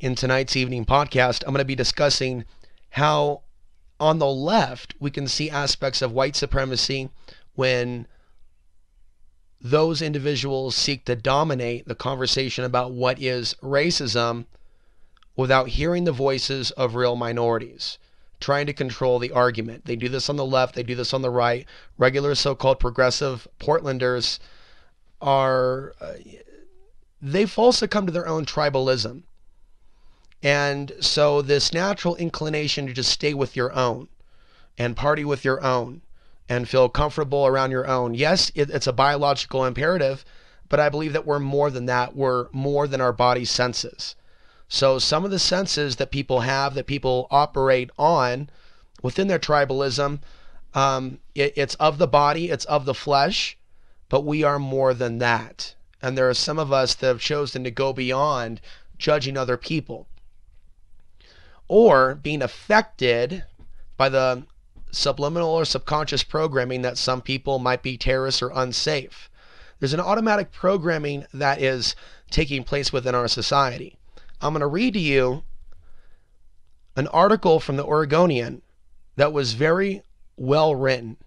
In tonight's evening podcast, I'm going to be discussing how on the left we can see aspects of white supremacy when those individuals seek to dominate the conversation about what is racism without hearing the voices of real minorities, trying to control the argument. They do this on the left, they do this on the right. Regular so-called progressive Portlanders they've all succumbed to their own tribalism. And so this natural inclination to just stay with your own and party with your own and feel comfortable around your own. Yes, it's a biological imperative, but I believe that we're more than that. We're more than our body's senses. So some of the senses that people have, that people operate on within their tribalism, it's of the body, it's of the flesh, but we are more than that. And there are some of us that have chosen to go beyond judging other people or being affected by the subliminal or subconscious programming that some people might be terrorists or unsafe. There's an automatic programming that is taking place within our society. I'm going to read to you an article from the Oregonian that was very well written.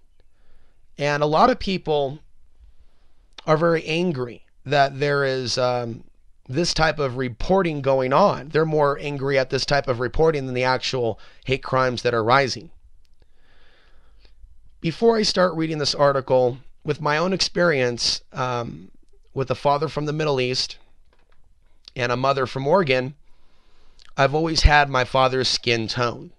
And a lot of people are very angry that there is this type of reporting going on. They're more angry at this type of reporting than the actual hate crimes that are rising. Before I start reading this article, with my own experience with a father from the Middle East and a mother from Oregon, I've always had my father's skin tone,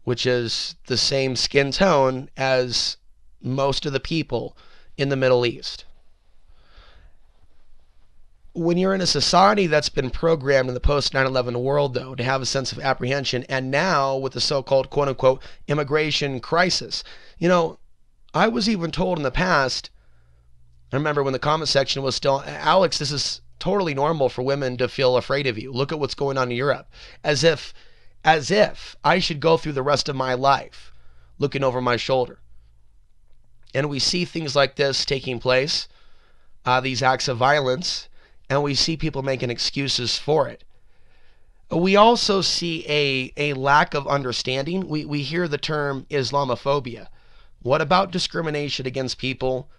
which is the same skin tone as most of the people in the Middle East. When you're in a society that's been programmed in the post 9/11 world, though, to have a sense of apprehension, and now with the so-called quote-unquote immigration crisis, I was even told in the past, I remember when the comment section was still, Alex, this is totally normal for women to feel afraid of you. Look at what's going on in Europe. As if I should go through the rest of my life looking over my shoulder. And we see things like this taking place, these acts of violence, and we see people making excuses for it. We also see a lack of understanding. We hear the term Islamophobia. What about discrimination against people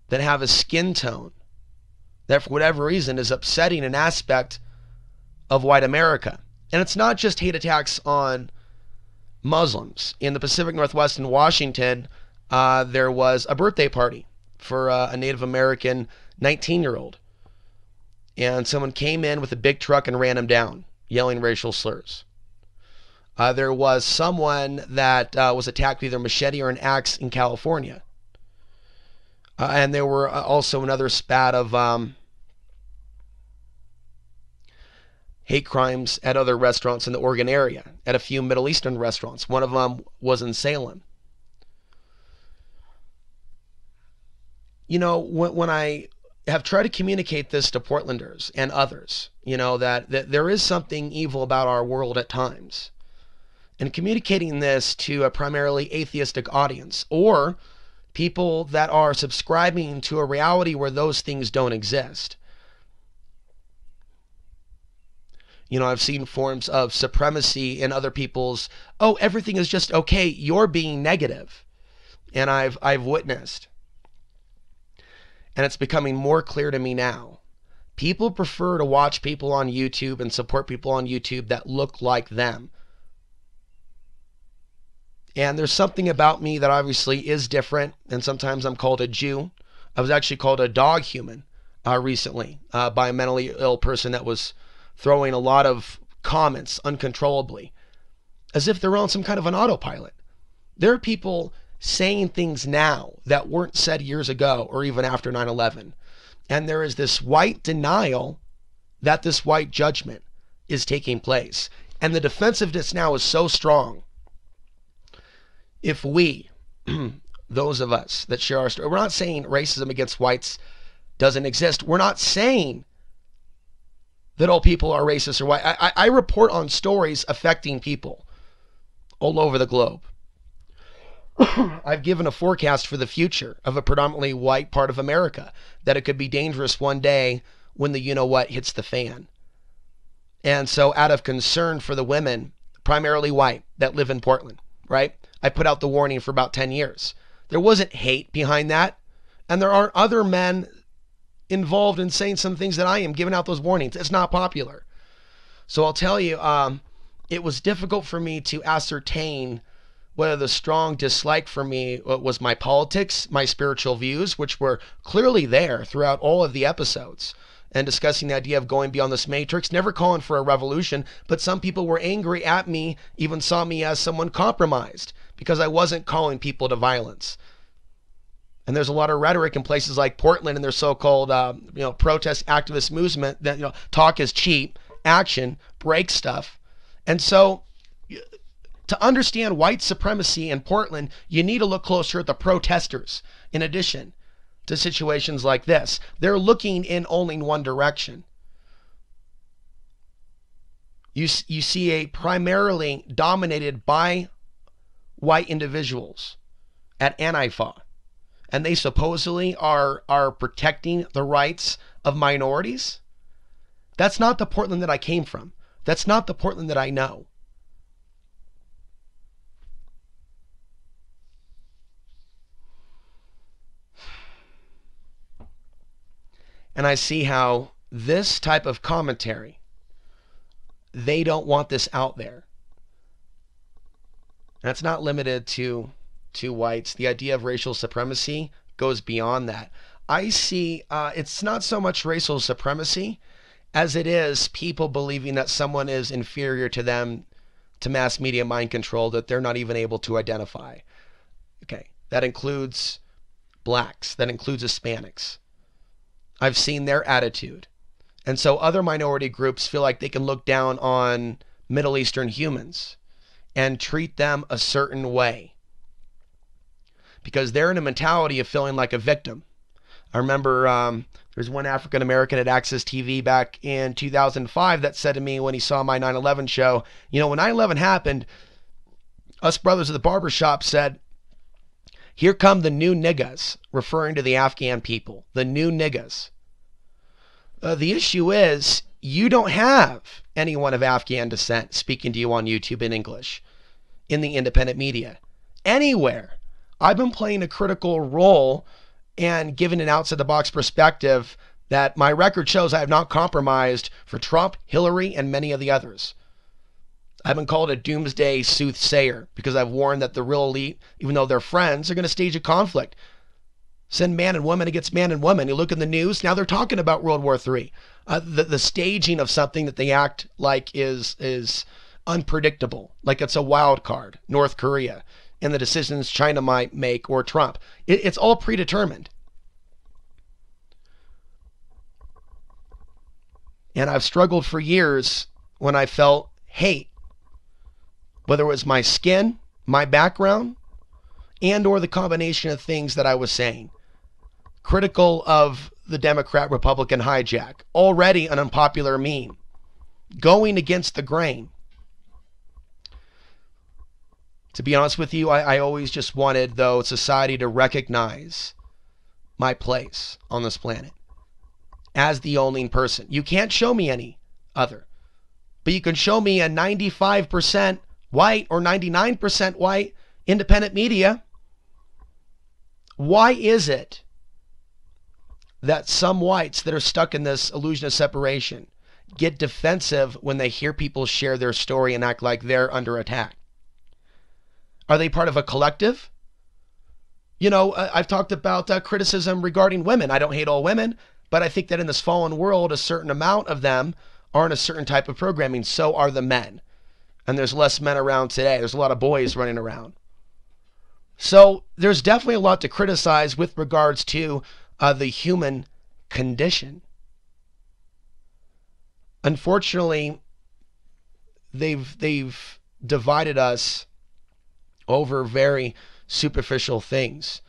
that have a skin tone that for whatever reason is upsetting an aspect of white America? And it's not just hate attacks on Muslims. In the Pacific Northwest in Washington, there was a birthday party for a Native American 19-year-old. And someone came in with a big truck and ran him down, yelling racial slurs. There was someone that was attacked with either a machete or an axe in California. And there were also another spat of hate crimes at other restaurants in the Oregon area, at a few Middle Eastern restaurants. One of them was in Salem. When I have tried to communicate this to Portlanders and others, that there is something evil about our world at times. And communicating this to a primarily atheistic audience or people that are subscribing to a reality where those things don't exist. I've seen forms of supremacy in other people's, everything is just okay, you're being negative. And I've witnessed. And it's becoming more clear to me now. People prefer to watch people on YouTube and support people on YouTube that look like them. And there's something about me that obviously is different. And sometimes I'm called a Jew. I was actually called a dog human recently by a mentally ill person that was throwing a lot of comments uncontrollably, as if they're on some kind of an autopilot. There are people saying things now that weren't said years ago or even after 9/11. And there is this white denial that this white judgment is taking place. And the defensiveness now is so strong. If we, those of us that share our story, we're not saying racism against whites doesn't exist. We're not saying that all people are racist or white. I report on stories affecting people all over the globe. I've given a forecast for the future of a predominantly white part of America, that it could be dangerous one day when the you-know-what hits the fan. And so out of concern for the women, primarily white, that live in Portland, right? I put out the warning for about 10 years. There wasn't hate behind that. And there aren't other men involved in saying some things that I am, giving out those warnings. It's not popular. So I'll tell you, it was difficult for me to ascertain whether the strong dislike for me was my politics, my spiritual views, which were clearly there throughout all of the episodes, and discussing the idea of going beyond this matrix, never calling for a revolution, but some people were angry at me, even saw me as someone compromised, because I wasn't calling people to violence. And there's a lot of rhetoric in places like Portland and their so-called protest activist movement that talk is cheap, action breaks stuff. And so to understand white supremacy in Portland, you need to look closer at the protesters in addition to situations like this. They're looking in only one direction. You see a primarily dominated by white individuals at Antifa. And they supposedly are protecting the rights of minorities. That's not the Portland that I came from. That's not the Portland that I know. And I see how this type of commentary, they don't want this out there. And it's not limited to whites. The idea of racial supremacy goes beyond that. I see it's not so much racial supremacy as it is people believing that someone is inferior to them, to mass media mind control that they're not even able to identify. Okay, that includes blacks, that includes Hispanics. I've seen their attitude. And so other minority groups feel like they can look down on Middle Eastern humans and treat them a certain way, because they're in a mentality of feeling like a victim. I remember there's one African American at Access TV back in 2005 that said to me when he saw my 9/11 show, when 9/11 happened, us brothers at the barbershop said, "Here come the new niggas," referring to the Afghan people, the new niggas. The issue is you don't have anyone of Afghan descent speaking to you on YouTube in English, in the independent media, anywhere. I've been playing a critical role and giving an outside-the-box perspective that my record shows I have not compromised for Trump, Hillary, and many of the others. I've been called a doomsday soothsayer because I've warned that the real elite, even though they're friends, are going to stage a conflict. Send man and woman against man and woman. You look in the news, now they're talking about World War III. The staging of something that they act like is unpredictable, like it's a wild card, North Korea, and the decisions China might make, or Trump. It's all predetermined. And I've struggled for years when I felt hate, whether it was my skin, my background, and or the combination of things that I was saying. Critical of the Democrat-Republican hijack, already an unpopular meme, going against the grain. To be honest with you, I always just wanted, though, society to recognize my place on this planet as the only person. You can't show me any other, but you can show me a 95% white or 99% white independent media. Why is it that some whites that are stuck in this illusion of separation get defensive when they hear people share their story and act like they're under attack? Are they part of a collective? I've talked about criticism regarding women. I don't hate all women, but I think that in this fallen world, a certain amount of them are in a certain type of programming. So are the men. And there's less men around today. There's a lot of boys running around. So there's definitely a lot to criticize with regards to the human condition. Unfortunately, they've divided us over very superficial things.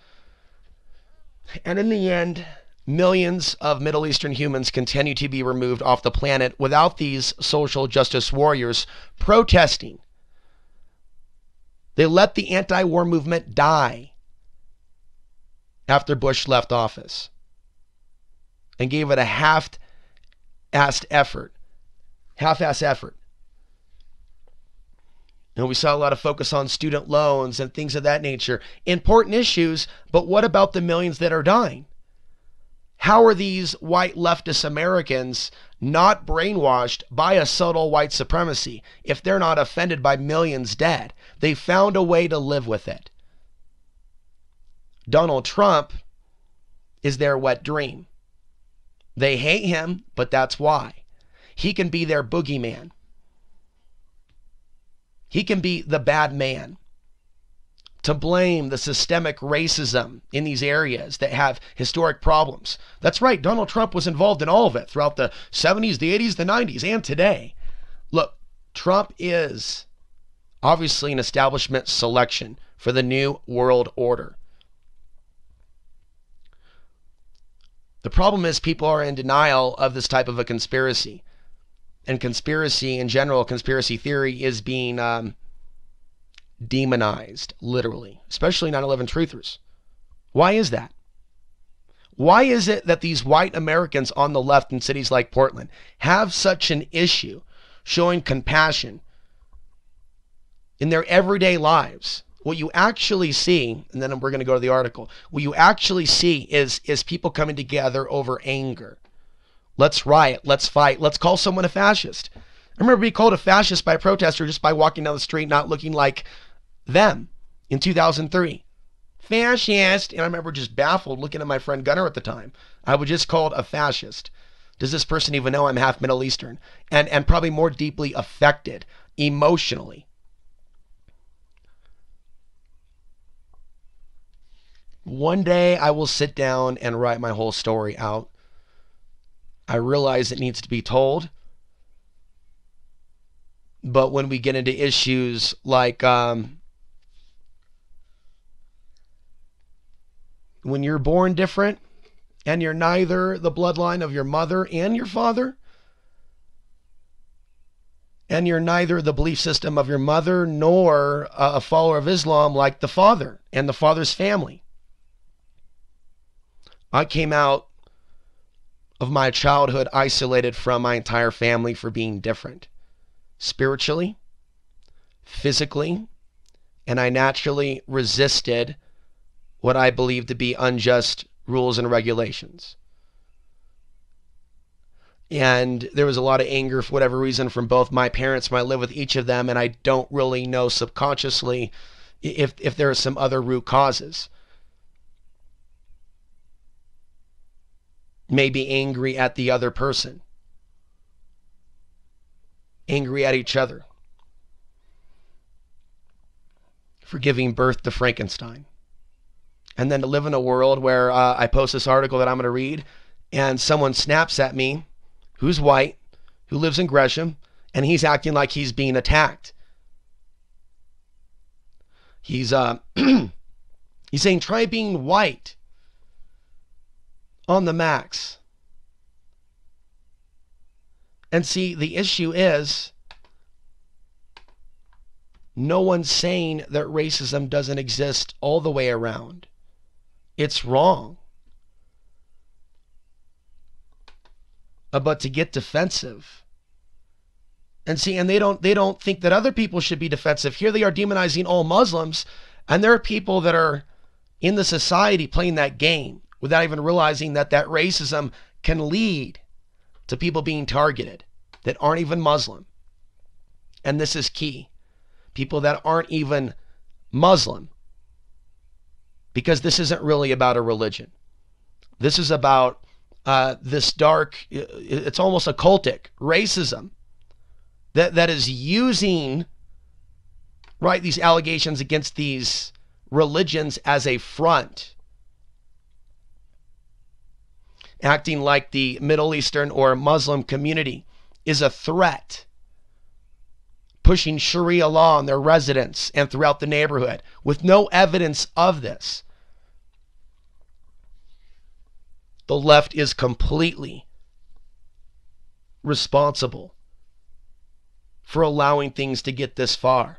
And in the end, millions of Middle Eastern humans continue to be removed off the planet without these social justice warriors protesting. They let the anti-war movement die after Bush left office and gave it a half-assed effort. Half-ass effort. And we saw a lot of focus on student loans and things of that nature. Important issues, but what about the millions that are dying? How are these white leftist Americans not brainwashed by a subtle white supremacy if they're not offended by millions dead? They found a way to live with it. Donald Trump is their wet dream. They hate him, but that's why. He can be their boogeyman. He can be the bad man to blame the systemic racism in these areas that have historic problems. That's right, Donald Trump was involved in all of it throughout the 70s, the 80s, the 90s, and today. Look, Trump is obviously an establishment selection for the new world order. The problem is people are in denial of this type of a conspiracy. And conspiracy in general, conspiracy theory is being demonized, literally, especially 9/11 truthers. Why is that? Why is it that these white Americans on the left in cities like Portland have such an issue showing compassion in their everyday lives? What you actually see, and then we're going to go to the article, what you actually see is people coming together over anger. Let's riot, let's fight, let's call someone a fascist. I remember being called a fascist by a protester just by walking down the street not looking like them in 2003. Fascist. And I remember just baffled looking at my friend Gunnar at the time. I was just called a fascist. Does this person even know I'm half Middle Eastern? And probably more deeply affected emotionally. One day I will sit down and write my whole story out. I realize it needs to be told. But when we get into issues like when you're born different and you're neither the bloodline of your mother and your father, and you're neither the belief system of your mother nor a follower of Islam like the father and the father's family. I came out of my childhood isolated from my entire family for being different. Spiritually, physically, and I naturally resisted what I believed to be unjust rules and regulations. And there was a lot of anger for whatever reason from both my parents when I lived with each of them, and I don't really know subconsciously if there are some other root causes. Maybe angry at the other person. Angry at each other. For giving birth to Frankenstein. And then to live in a world where I post this article that I'm going to read, and someone snaps at me, who's white, who lives in Gresham, and he's acting like he's being attacked. He's he's saying, try being white on the max. And see, the issue is no one's saying that racism doesn't exist all the way around. It's wrong. But to get defensive, and see, and they don't think that other people should be defensive. Here they are demonizing all Muslims, and there are people that are in the society playing that game without even realizing that that racism can lead to people being targeted that aren't even Muslim. And this is key. People that aren't even Muslim. Because this isn't really about a religion. This is about this dark, it's almost occultic racism that is using, right, these allegations against these religions as a front. Acting like the Middle Eastern or Muslim community is a threat. Pushing Sharia law on their residents and throughout the neighborhood with no evidence of this. The left is completely responsible for allowing things to get this far.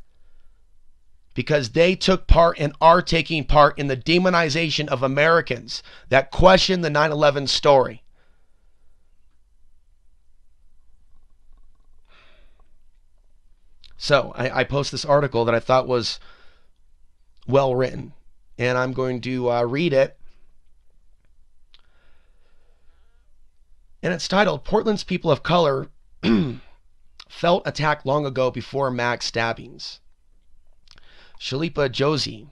Because they took part and are taking part in the demonization of Americans that question the 9/11 story. So I post this article that I thought was well written, and I'm going to read it. And it's titled, Portland's People of Color Felt Attacked Long Ago Before Max Stabbings. Shalipa Josie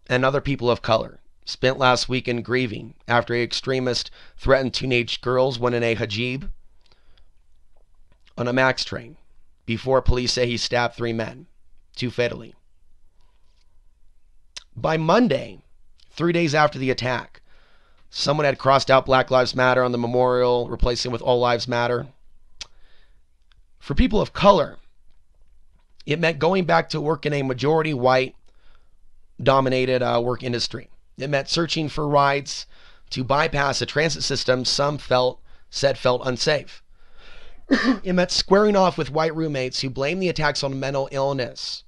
and other people of color spent last weekend grieving after an extremist threatened teenage girls when in a hijab on a Max train before police say he stabbed 3 men, 2 fatally. By Monday, 3 days after the attack, someone had crossed out Black Lives Matter on the memorial, replacing it with All Lives Matter. For people of color, it meant going back to work in a majority white dominated work industry. It meant searching for rides to bypass a transit system some said felt unsafe. It meant squaring off with white roommates who blamed the attacks on mental illness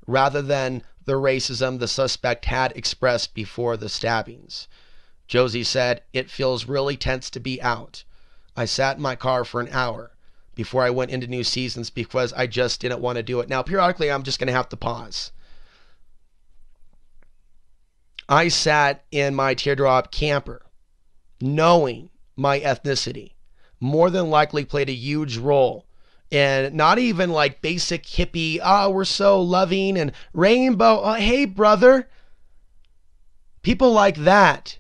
rather than the racism the suspect had expressed before the stabbings. Josie said, "It feels really tense to be out. I sat in my car for an hour before I went into New Seasons because I just didn't want to do it." Now, periodically, I'm just going to have to pause. I sat in my teardrop camper knowing my ethnicity more than likely played a huge role in not even like basic hippie, we're so loving and rainbow, hey brother. People like that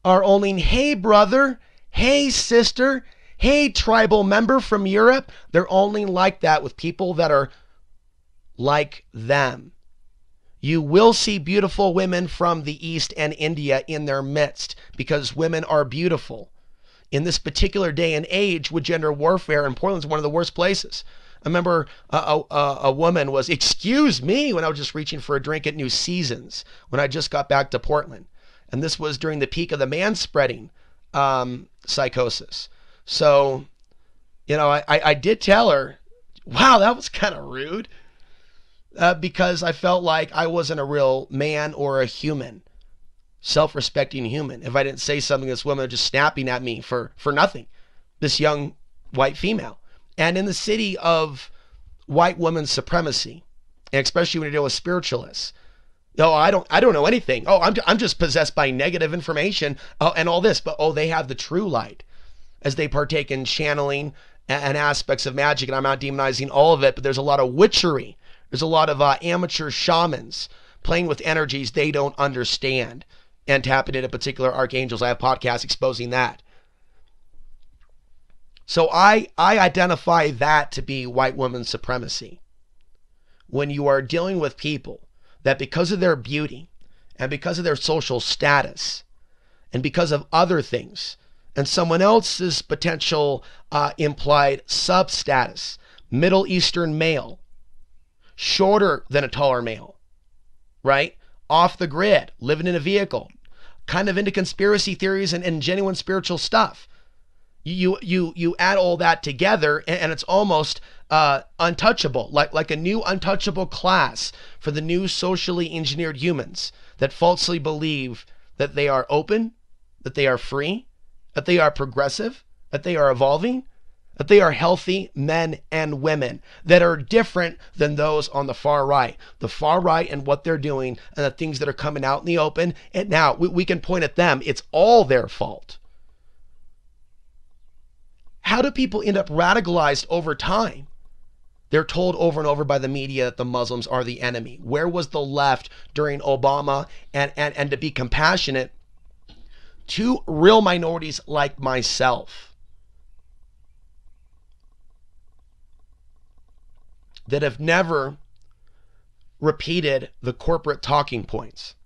are only, hey brother, hey sister, hey tribal member from Europe. They're only like that with people that are like them. You will see beautiful women from the East and India in their midst because women are beautiful. In this particular day and age with gender warfare, and Portland's one of the worst places. I remember a woman was, excuse me, when I was just reaching for a drink at New Seasons when I just got back to Portland. And this was during the peak of the man-spreading psychosis. So, you know, I did tell her, wow, that was kind of rude. Because I felt like I wasn't a real man or a human. Self-respecting human. If I didn't say something, this woman was just snapping at me for nothing. This young white female. And in the city of white women's supremacy, and especially when you deal with spiritualists, I don't know anything. I'm just possessed by negative information and all this. But they have the true light as they partake in channeling and aspects of magic. And I'm not demonizing all of it, but there's a lot of witchery. There's a lot of amateur shamans playing with energies they don't understand and tapping into particular archangels. I have podcasts exposing that. So I identify that to be white woman supremacy. When you are dealing with people that because of their beauty and because of their social status and because of other things and someone else's potential implied substatus, Middle Eastern male, shorter than a taller male, right? Off the grid, living in a vehicle, kind of into conspiracy theories and genuine spiritual stuff. You add all that together and it's almost untouchable, like a new untouchable class for the new socially engineered humans that falsely believe that they are open, that they are free, that they are progressive, that they are evolving, that they are healthy men and women that are different than those on the far right. The far right and what they're doing and the things that are coming out in the open. And now we can point at them. It's all their fault. How do people end up radicalized over time? They're told over and over by the media that the Muslims are the enemy. Where was the left during Obama? And to be compassionate to real minorities like myself that have never repeated the corporate talking points.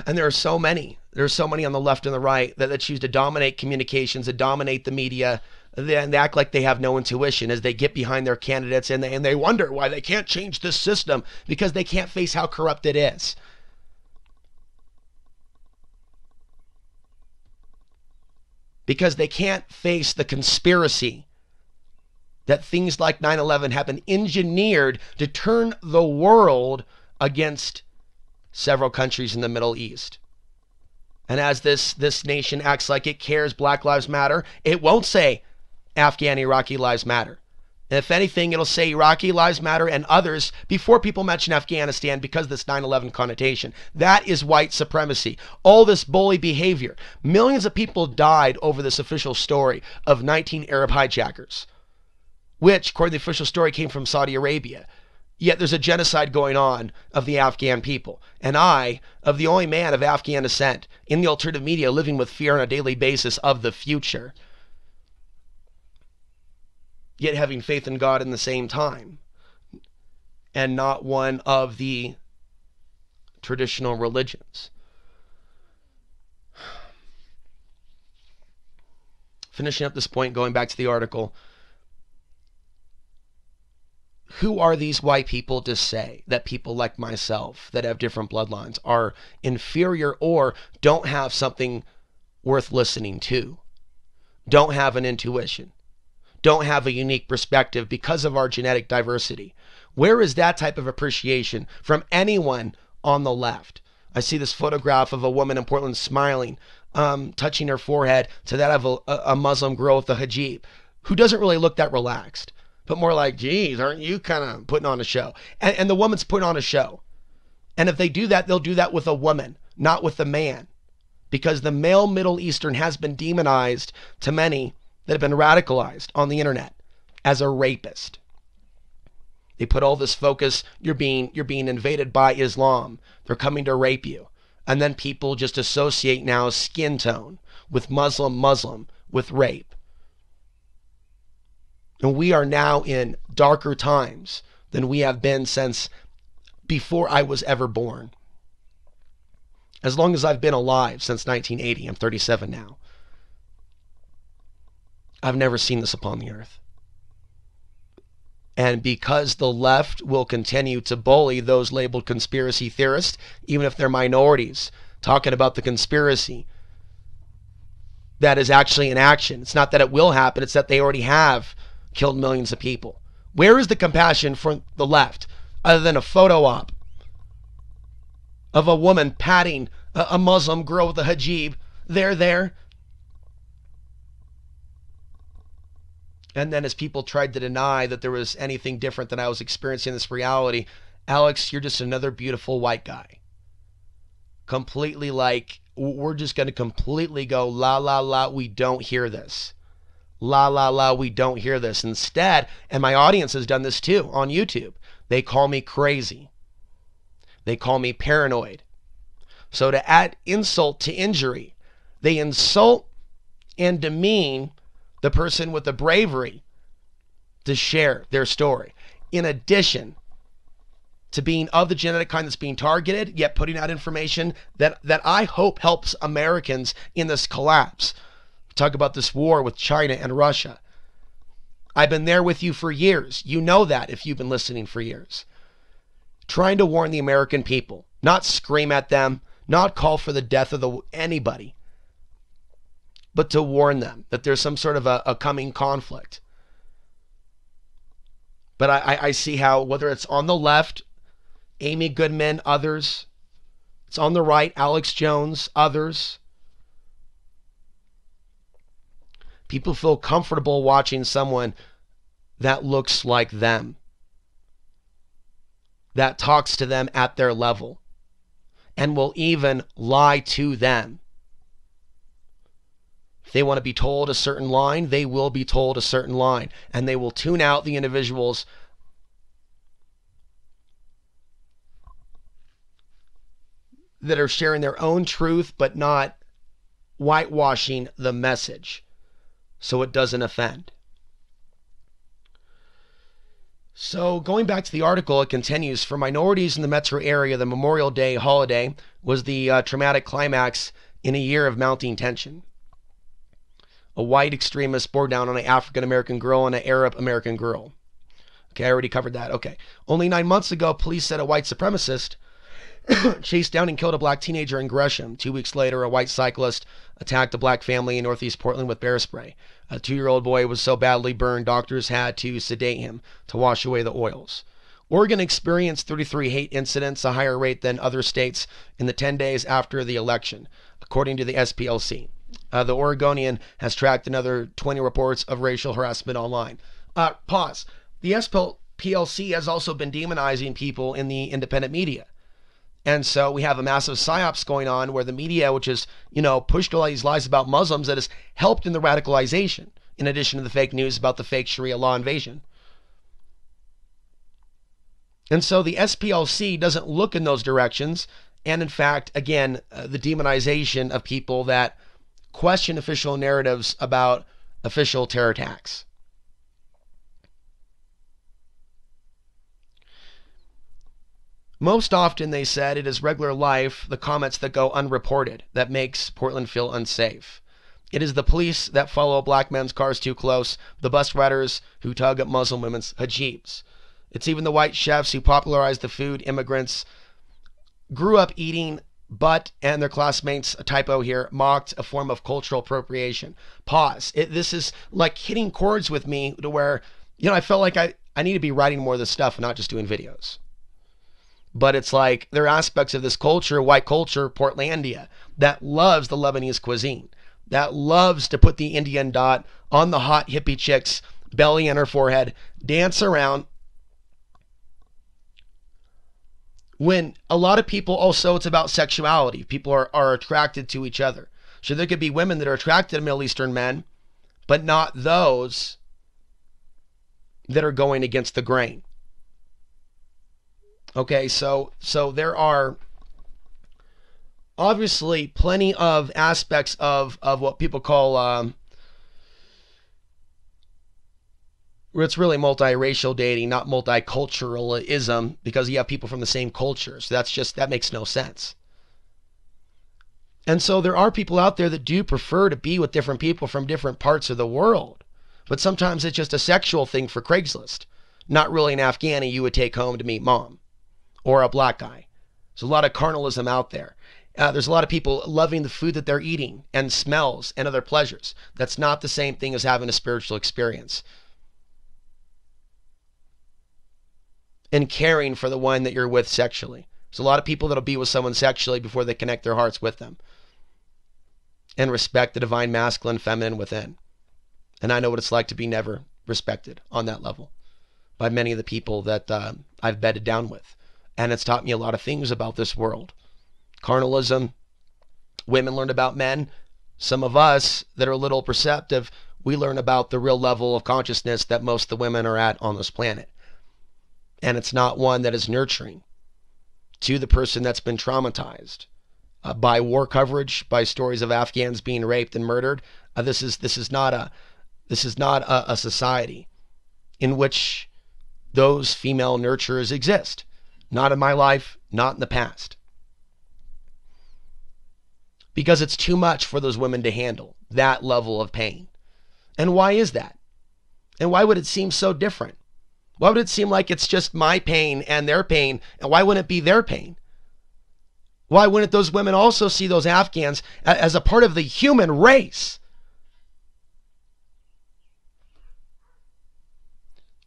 And there are so many. There's so many on the left and the right that choose to dominate communications, that dominate the media, and they act like they have no intuition as they get behind their candidates and they wonder why they can't change this system because they can't face how corrupt it is. Because they can't face the conspiracy that things like 9/11 have been engineered to turn the world against several countries in the Middle East. And as this nation acts like it cares Black Lives Matter, it won't say Afghan Iraqi lives matter. And if anything, it'll say Iraqi lives matter and others before people mention Afghanistan because of this 9/11 connotation. That is white supremacy. All this bully behavior. Millions of people died over this official story of 19 Arab hijackers, which, according to the official story, came from Saudi Arabia. Yet there's a genocide going on of the Afghan people. And I, of the only man of Afghan descent in the alternative media, living with fear on a daily basis of the future, yet having faith in God in the same time, and not one of the traditional religions. Finishing up this point, going back to the article, who are these white people to say that people like myself that have different bloodlines are inferior or don't have something worth listening to, don't have an intuition, don't have a unique perspective because of our genetic diversity? Where is that type of appreciation from anyone on the left? I see this photograph of a woman in Portland smiling, touching her forehead to that of a Muslim girl with a hijab who doesn't really look that relaxed, but more like, geez, aren't you kind of putting on a show? And the woman's putting on a show. And if they do that, they'll do that with a woman, not with a man. Because the male Middle Eastern has been demonized to many that have been radicalized on the internet as a rapist. They put all this focus, you're being invaded by Islam. They're coming to rape you. And then people just associate now skin tone with Muslim, with rape. And we are now in darker times than we have been since before I was ever born. As long as I've been alive since 1980, I'm 37 now, I've never seen this upon the earth. And because the left will continue to bully those labeled conspiracy theorists, even if they're minorities, talking about the conspiracy that is actually in action. It's not that it will happen, it's that they already have killed millions of people. Where is the compassion for the left other than a photo op of a woman patting a Muslim girl with a hijab? There. And then as people tried to deny that there was anything different than I was experiencing this reality, Alex, you're just another beautiful white guy. Completely like, we're just going to completely go, la, la, la, we don't hear this. La, la, la, we don't hear this. Instead, and my audience has done this too on YouTube, they call me crazy. They call me paranoid. So to add insult to injury, they insult and demean the person with the bravery to share their story. In addition to being of the genetic kind that's being targeted, yet putting out information that I hope helps Americans in this collapse. Talk about this war with China and Russia. I've been there with you for years. You know that if you've been listening for years. Trying to warn the American people, not scream at them, not call for the death of anybody, but to warn them that there's some sort of a coming conflict. But I see how, whether it's on the left, Amy Goodman, others, it's on the right, Alex Jones, others, people feel comfortable watching someone that looks like them, that talks to them at their level, and will even lie to them. If they want to be told a certain line, they will be told a certain line, and they will tune out the individuals that are sharing their own truth but not whitewashing the message so it doesn't offend. So going back to the article, it continues, for minorities in the metro area, the Memorial Day holiday was the traumatic climax in a year of mounting tension. A white extremist bore down on an African-American girl and an Arab-American girl. Okay, I already covered that. Okay. Only 9 months ago, police said a white supremacist chased down and killed a black teenager in Gresham. 2 weeks later, a white cyclist attacked a black family in northeast Portland with bear spray. A 2-year-old boy was so badly burned, doctors had to sedate him to wash away the oils. Oregon experienced 33 hate incidents, a higher rate than other states, in the 10 days after the election, according to the SPLC. The Oregonian has tracked another 20 reports of racial harassment online. Pause. The SPLC has also been demonizing people in the independent media. And so we have a massive psyops going on where the media, which is, pushed all these lies about Muslims, that has helped in the radicalization, in addition to the fake news about the fake Sharia law invasion. And so the SPLC doesn't look in those directions. And in fact, again, the demonization of people that question official narratives about official terror attacks. Most often, they said, it is regular life, the comments that go unreported, that makes Portland feel unsafe. It is the police that follow black men's cars too close, the bus riders who tug at Muslim women's hijabs. It's even the white chefs who popularized the food immigrants grew up eating, but, and their classmates, a typo here, mocked a form of cultural appropriation. Pause. This is like hitting chords with me to where, I felt like I need to be writing more of this stuff and not just doing videos. But it's like there are aspects of this culture, white culture, Portlandia, that loves the Lebanese cuisine, that loves to put the Indian dot on the hot hippie chick's belly and her forehead, dance around. When a lot of people also, it's about sexuality. People are attracted to each other. So there could be women that are attracted to Middle Eastern men, but not those that are going against the grain. Okay, so there are obviously plenty of aspects of what people call it's really multiracial dating, not multiculturalism, because you have people from the same culture. So that makes no sense. And so there are people out there that do prefer to be with different people from different parts of the world. But sometimes it's just a sexual thing for Craigslist. Not really an Afghani you would take home to meet mom. Or a black guy. There's a lot of carnalism out there. There's a lot of people loving the food that they're eating and smells and other pleasures. That's not the same thing as having a spiritual experience. And caring for the one that you're with sexually. There's a lot of people that'll be with someone sexually before they connect their hearts with them. And respect the divine masculine, feminine within. And I know what it's like to be never respected on that level by many of the people that I've bedded down with. And it's taught me a lot of things about this world. Carnalism. Women learn about men. Some of us that are a little perceptive, we learn about the real level of consciousness that most of the women are at on this planet. And it's not one that is nurturing to the person that's been traumatized by war coverage, by stories of Afghans being raped and murdered. This is not a society in which those female nurturers exist. Not in my life, not in the past. Because it's too much for those women to handle, that level of pain. And why is that? And why would it seem so different? Why would it seem like it's just my pain and their pain? And why wouldn't it be their pain? Why wouldn't those women also see those Afghans as a part of the human race?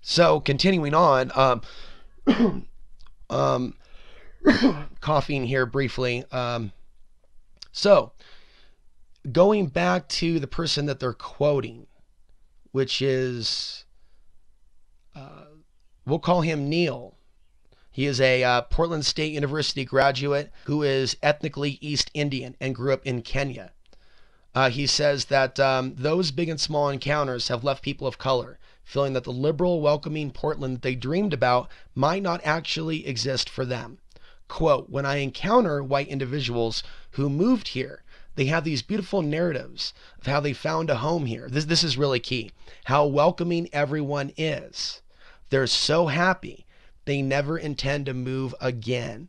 So, continuing on, coughing here briefly. So, going back to the person that they're quoting, which is, we'll call him Neil. He is a Portland State University graduate who is ethnically East Indian and grew up in Kenya. He says that those big and small encounters have left people of color feeling that the liberal, welcoming Portland that they dreamed about might not actually exist for them. Quote, when I encounter white individuals who moved here, they have these beautiful narratives of how they found a home here. This is really key. How welcoming everyone is. They're so happy. They never intend to move again.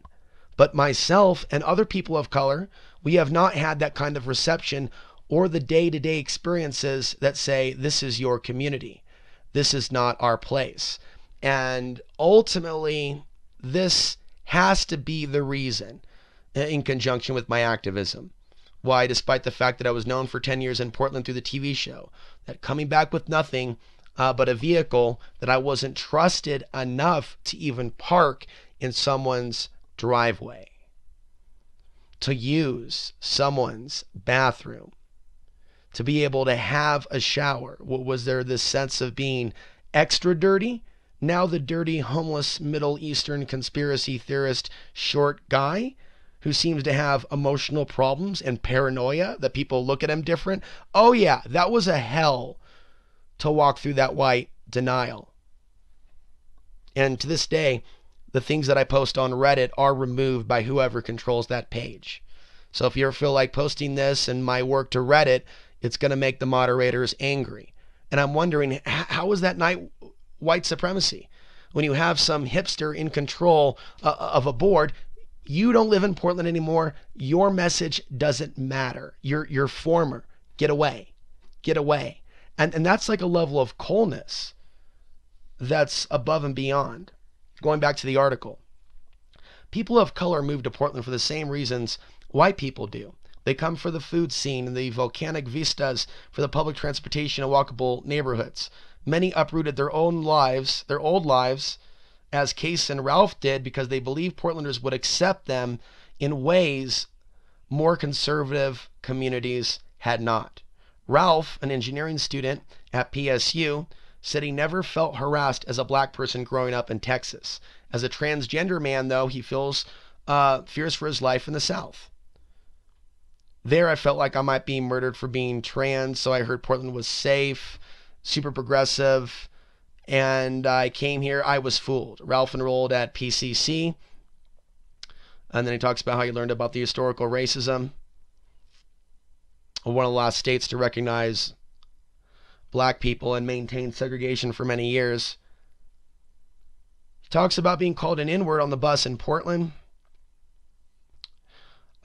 But myself and other people of color, we have not had that kind of reception or the day-to-day experiences that say, this is your community. This is not our place. And ultimately, this has to be the reason, in conjunction with my activism, why, despite the fact that I was known for 10 years in Portland through the TV show, that coming back with nothing but a vehicle, that I wasn't trusted enough to even park in someone's driveway, to use someone's bathroom, to be able to have a shower. Was there this sense of being extra dirty. Now the dirty, homeless, Middle Eastern conspiracy theorist short guy who seems to have emotional problems and paranoia that people look at him different. Oh, yeah, that was a hell to walk through that white denial. And to this day, the things that I post on Reddit are removed by whoever controls that page. So if you ever feel like posting this and my work to Reddit, it's going to make the moderators angry. And I'm wondering, how is that not white supremacy? When you have some hipster in control of a board, you don't live in Portland anymore. Your message doesn't matter. You're former. Get away. Get away. And that's like a level of coldness that's above and beyond. Going back to the article, people of color move to Portland for the same reasons white people do. They come for the food scene and the volcanic vistas, for the public transportation and walkable neighborhoods. Many uprooted their old lives, as Case and Ralph did, because they believed Portlanders would accept them in ways more conservative communities had not. Ralph, an engineering student at PSU, said he never felt harassed as a black person growing up in Texas. As a transgender man, though, he feels fears for his life in the South. There, I felt like I might be murdered for being trans, so I heard Portland was safe, super progressive, and I came here. I was fooled. Ralph enrolled at PCC, and then he talks about how he learned about the historical racism. One of the last states to recognize black people and maintain segregation for many years. He talks about being called an N-word on the bus in Portland.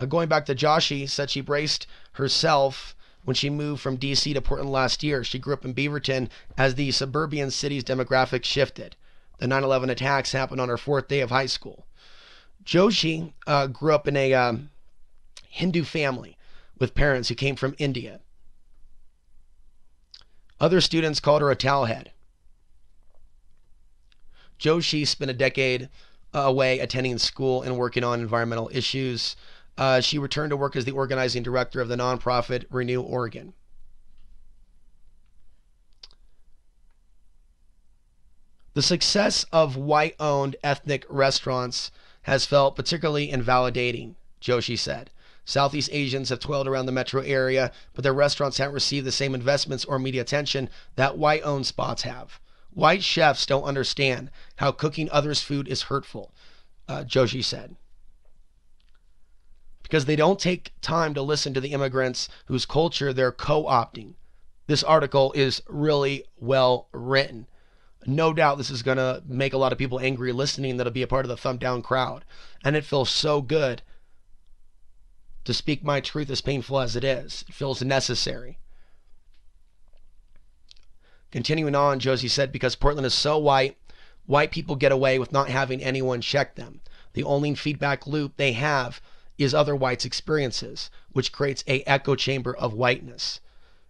Going back to Joshi, said she braced herself when she moved from D.C. to Portland last year. She grew up in Beaverton as the suburban city's demographics shifted. The 9/11 attacks happened on her 4th day of high school. Joshi grew up in a Hindu family with parents who came from India. Other students called her a towelhead. Joshi spent a decade away attending school and working on environmental issues. She returned to work as the organizing director of the nonprofit Renew Oregon. The success of white-owned ethnic restaurants has felt particularly invalidating, Joshi said. Southeast Asians have toiled around the metro area, but their restaurants haven't received the same investments or media attention that white-owned spots have. White chefs don't understand how cooking others' food is hurtful, Joshi said, because they don't take time to listen to the immigrants whose culture they're co-opting. This article is really well written. No doubt this is going to make a lot of people angry listening that'll be a part of the thumb down crowd. And it feels so good to speak my truth, as painful as it is. It feels necessary. Continuing on, Josie said, because Portland is so white, white people get away with not having anyone check them. The only feedback loop they have is other whites' experiences, which creates a echo chamber of whiteness.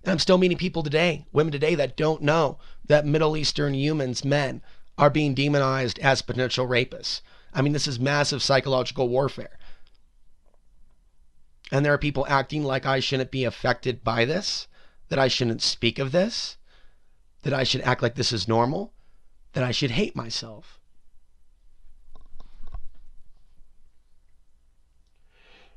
And I'm still meeting people today, women today, that don't know that Middle Eastern humans, men, are being demonized as potential rapists. I mean, this is massive psychological warfare. And there are people acting like I shouldn't be affected by this, that I shouldn't speak of this, that I should act like this is normal, that I should hate myself.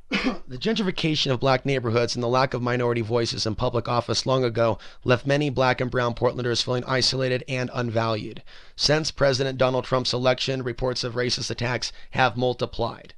The gentrification of black neighborhoods and the lack of minority voices in public office long ago left many black and brown Portlanders feeling isolated and unvalued. Since President Donald Trump's election, reports of racist attacks have multiplied.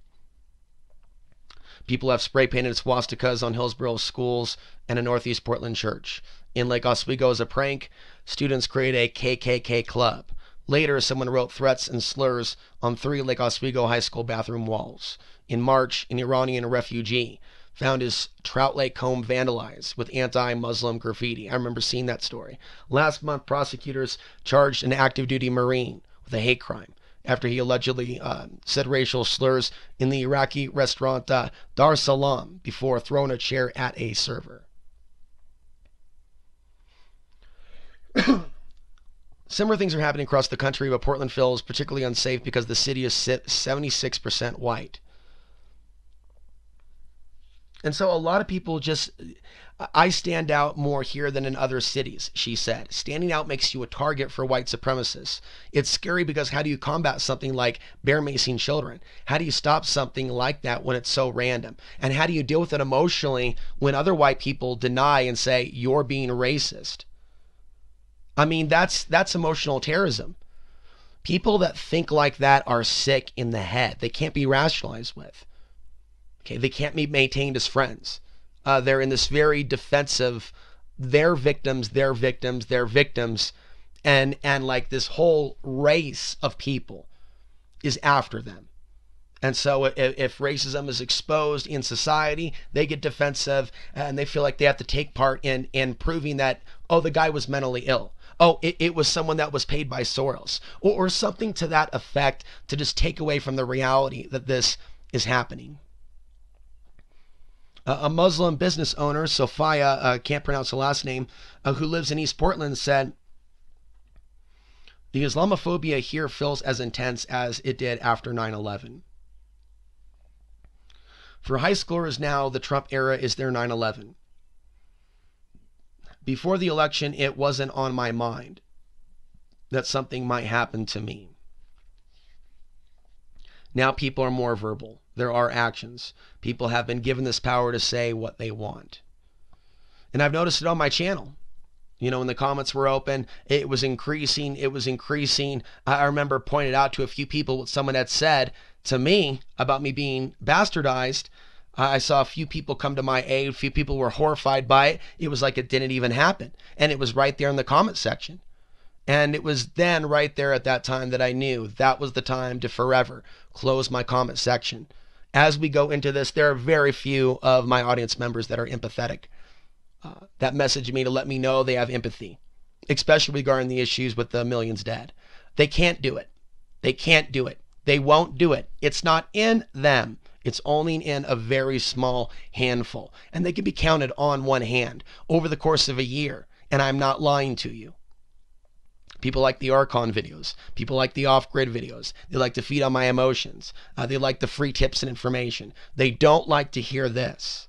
People have spray painted swastikas on Hillsborough schools and a Northeast Portland church. In Lake Oswego, as a prank, students created a KKK club. Later, someone wrote threats and slurs on 3 Lake Oswego high school bathroom walls. In March, an Iranian refugee found his Trout Lake home vandalized with anti-Muslim graffiti. I remember seeing that story. Last month, prosecutors charged an active duty Marine with a hate crime after he allegedly said racial slurs in the Iraqi restaurant Dar Salam before throwing a chair at a server. Similar things are happening across the country, but Portland feels particularly unsafe because the city is 76% white. And so a lot of people just, I stand out more here than in other cities, she said. Standing out makes you a target for white supremacists. It's scary because how do you combat something like bear macing children? How do you stop something like that when it's so random? And how do you deal with it emotionally when other white people deny and say you're being racist? I mean, that's emotional terrorism. People that think like that are sick in the head. They can't be rationalized with. Okay, they can't be maintained as friends. They're in this very defensive, they're victims, they're victims, they're victims, and like this whole race of people is after them. And so if racism is exposed in society, they get defensive and they feel like they have to take part in proving that, oh, the guy was mentally ill. Oh, it was someone that was paid by Soros, or something to that effect, to just take away from the reality that this is happening. A Muslim business owner, Sophia, can't pronounce her last name, who lives in East Portland, said, the Islamophobia here feels as intense as it did after 9/11. For high schoolers now, the Trump era is their 9/11. Before the election, it wasn't on my mind that something might happen to me. Now people are more verbal. There are actions. People have been given this power to say what they want. And I've noticed it on my channel. You know, when the comments were open, it was increasing. It was increasing. I remember pointed out to a few people what someone had said to me about me being bastardized. I saw a few people come to my aid. A few people were horrified by it. It was like it didn't even happen. And it was right there in the comment section. And it was then right there at that time that I knew that was the time to forever close my comment section. As we go into this, there are very few of my audience members that are empathetic. That message me to let me know they have empathy, especially regarding the issues with the millions dead. They can't do it. They can't do it. They won't do it. It's not in them. It's only in a very small handful. And they can be counted on one hand over the course of a year. And I'm not lying to you. People like the Archon videos. People like the off-grid videos. They like to feed on my emotions. They like the free tips and information. They don't like to hear this.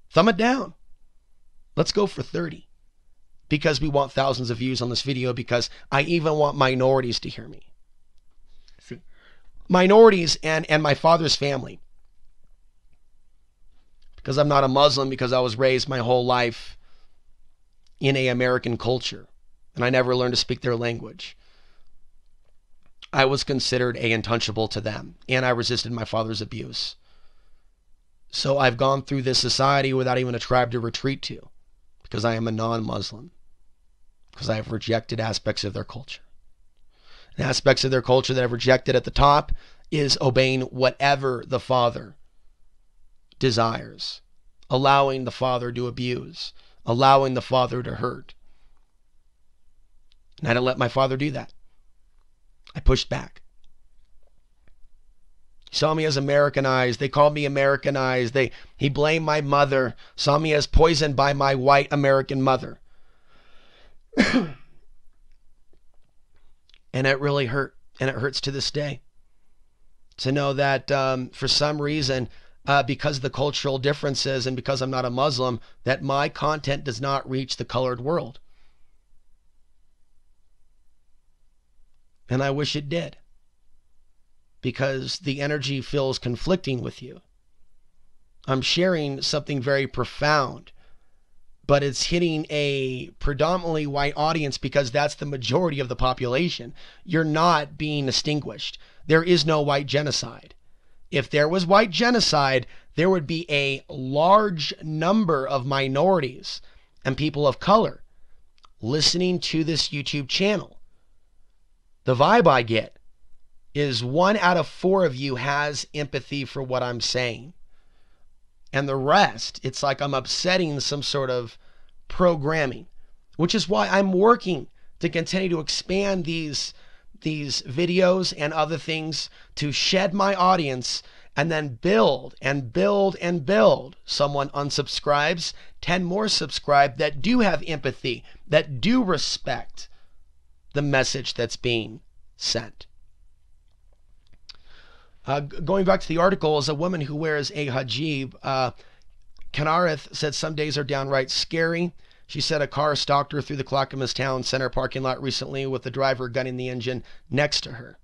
Thumb it down. Let's go for 30. Because we want thousands of views on this video, because I even want minorities to hear me. See? Minorities and my father's family. Because I'm not a Muslim, because I was raised my whole life in an American culture. And I never learned to speak their language. I was considered an untouchable to them, and I resisted my father's abuse. So I've gone through this society without even a tribe to retreat to, because I am a non-Muslim, because I have rejected aspects of their culture. And aspects of their culture that I've rejected at the top is obeying whatever the father desires, allowing the father to abuse, allowing the father to hurt. And I didn't let my father do that. I pushed back. He saw me as Americanized. They called me Americanized. He blamed my mother, saw me as poisoned by my white American mother. And it really hurt. And it hurts to this day. To know that for some reason, because of the cultural differences and because I'm not a Muslim, that my content does not reach the colored world. And I wish it did, because the energy feels conflicting with you. I'm sharing something very profound, but it's hitting a predominantly white audience because that's the majority of the population. You're not being distinguished. There is no white genocide. If there was white genocide, there would be a large number of minorities and people of color listening to this YouTube channel. The vibe I get is 1 out of 4 of you has empathy for what I'm saying. And the rest, it's like I'm upsetting some sort of programming, which is why I'm working to continue to expand these videos and other things to shed my audience and then build and build and build. Someone unsubscribes, 10 more subscribe that do have empathy, that do respect the message that's being sent. Going back to the article, is a woman who wears a hijab. Kanareth said some days are downright scary. She said a car stalked her through the Clackamas Town Center parking lot recently with the driver gunning the engine next to her.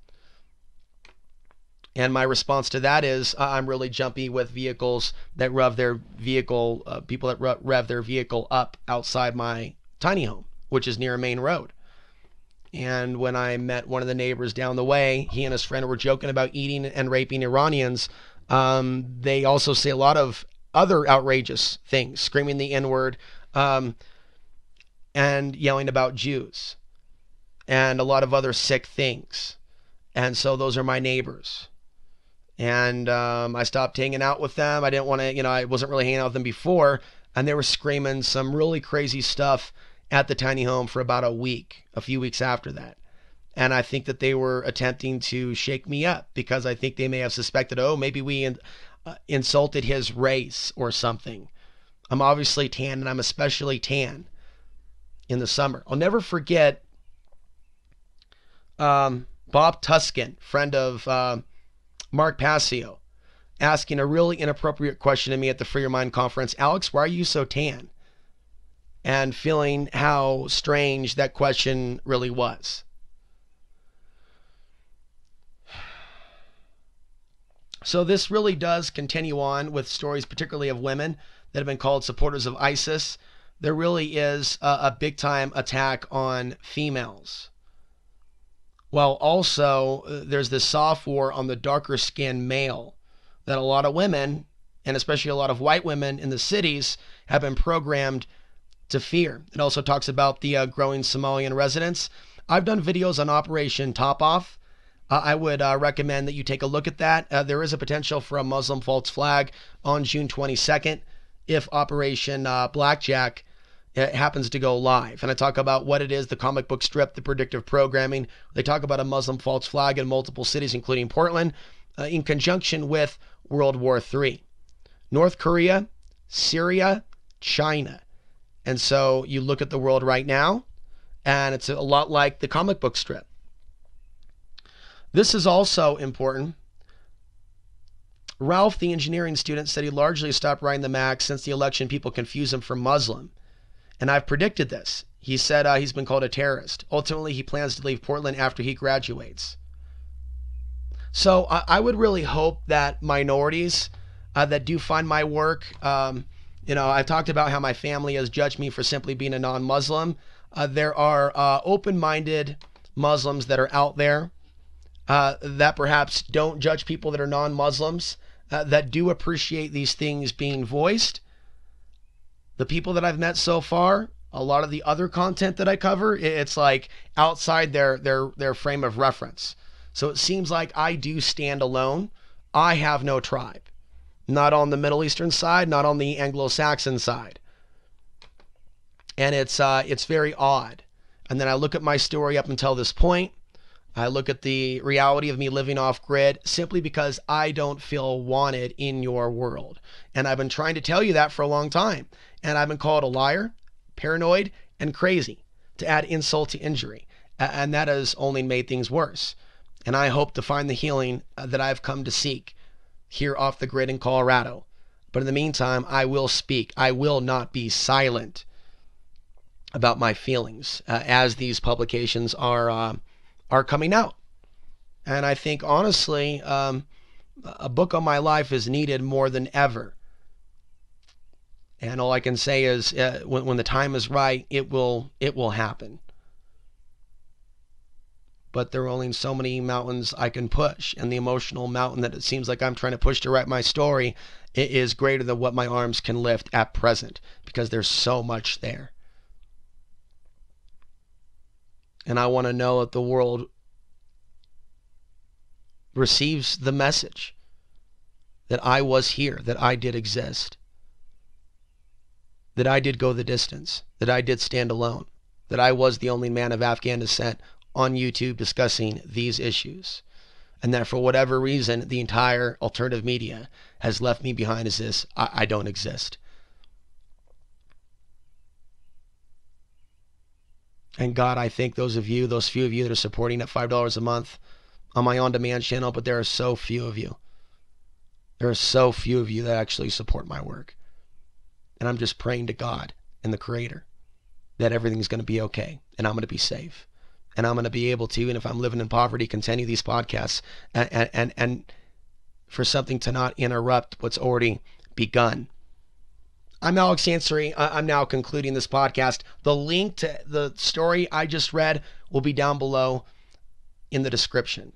And my response to that is I'm really jumpy with vehicles that rev their vehicle, people that rev their vehicle up outside my tiny home, which is near a main road. And when I met one of the neighbors down the way, he and his friend were joking about eating and raping Iranians. They also say a lot of other outrageous things, screaming the N-word, and yelling about Jews, and a lot of other sick things. And so those are my neighbors. And I stopped hanging out with them. I didn't want to, I wasn't really hanging out with them before. And they were screaming some really crazy stuff at the tiny home for about a few weeks after that. And I think that they were attempting to shake me up because I think they may have suspected, oh, maybe we insulted his race or something. I'm obviously tan, and I'm especially tan in the summer. I'll never forget Bob Tuskin, friend of Mark Passio, asking a really inappropriate question to me at the Free Your Mind conference. Alex, why are you so tan? And feeling how strange that question really was. So this really does continue on with stories, particularly of women that have been called supporters of ISIS. There really is a big time attack on females. Well, also, there's this soft war on the darker skinned male that a lot of women, and especially a lot of white women in the cities, have been programmed to fear. It also talks about the growing Somalian residents. I've done videos on Operation Top Off. I would recommend that you take a look at that. There is a potential for a Muslim false flag on June 22nd if Operation Blackjack happens to go live. And I talk about what it is, the comic book strip, the predictive programming. They talk about a Muslim false flag in multiple cities, including Portland, in conjunction with World War III. North Korea, Syria, China. And so you look at the world right now, and it's a lot like the comic book strip. This is also important. Ralph, the engineering student, said he largely stopped riding the Mac since the election. People confuse him for Muslim. And I've predicted this. He said he's been called a terrorist. Ultimately, he plans to leave Portland after he graduates. So I would really hope that minorities that do find my work, I've talked about how my family has judged me for simply being a non-Muslim. There are open-minded Muslims that are out there that perhaps don't judge people that are non-Muslims, that do appreciate these things being voiced. The people that I've met so far, a lot of the other content that I cover, it's like outside their frame of reference. So it seems like I do stand alone. I have no tribe. Not on the Middle Eastern side, not on the Anglo-Saxon side. And it's very odd. And then I look at my story up until this point. I look at the reality of me living off grid simply because I don't feel wanted in your world. And I've been trying to tell you that for a long time. And I've been called a liar, paranoid, and crazy, to add insult to injury. And that has only made things worse. And I hope to find the healing that I've come to seek here off the grid in Colorado. But in the meantime, I will speak. I will not be silent about my feelings as these publications are coming out. And I think, honestly, a book on my life is needed more than ever. And all I can say is when the time is right, it will happen. But there are only so many mountains I can push. And the emotional mountain that it seems like I'm trying to push to write my story, it is greater than what my arms can lift at present, because there's so much there. And I want to know that the world receives the message that I was here, that I did exist, that I did go the distance, that I did stand alone, that I was the only man of Afghan descent on YouTube discussing these issues, and that for whatever reason, the entire alternative media has left me behind as this, I don't exist. And God, I thank those few of you that are supporting at $5 a month on my on-demand channel, but there are so few of you. There are so few of you that actually support my work. And I'm just praying to God and the Creator that everything's going to be okay and I'm going to be safe. And I'm going to be able to, even if I'm living in poverty, continue these podcasts and for something to not interrupt what's already begun. I'm Alex Ansary. I'm now concluding this podcast. The link to the story I just read will be down below in the description.